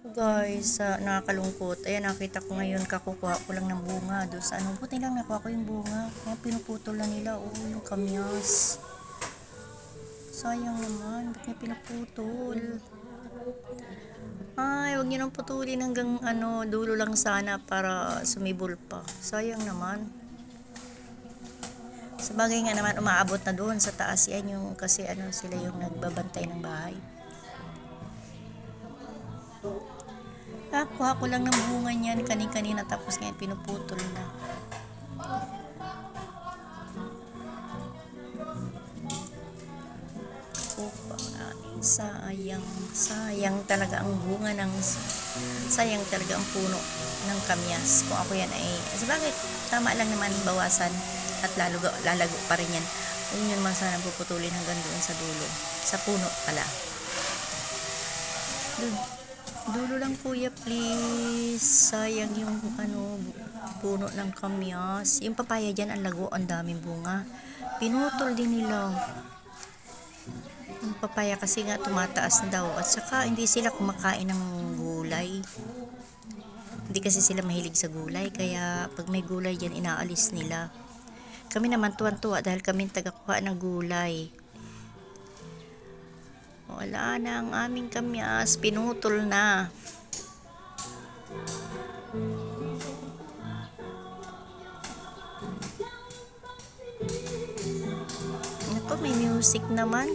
Guys, nakakalungkot. Ayan, nakita ko ngayon, kakukuha ko lang ng bunga. Doon sa buti lang nakuha ko yung bunga. Kaya pinuputol na nila, yung kamyas. Sayang naman, ba't niya pinuputol? Ay, wag niyo nang putulin hanggang dulo lang sana para sumibol pa. Sayang naman. Sa bagay nga naman, umaabot na doon sa taas yan yung, kasi sila yung nagbabantay ng bahay. Kuha ko lang ng bunga niyan kanina tapos ngayon pinuputol na. Sayang talaga ang bunga sayang talaga ang puno ng kamyas. Kung ako yan ay, sabagay, tama lang naman bawasan at lalago pa rin yan. Yun man sana puputulin hanggang doon sa dulo. Sa puno pala. Dulo lang kuya, please. Sayang yung puno ng kamyas. Yung papaya dyan, ang lago, ang daming bunga. Pinutol din nila. Yung papaya kasi nga tumataas na daw. At saka hindi sila kumakain ng gulay. Hindi kasi sila mahilig sa gulay. Kaya pag may gulay dyan, inaalis nila. Kami naman tuwan-tuwa dahil kami tagakuha ng gulay. Wala na ang aming kamyas, pinutol na. Ito, may music naman.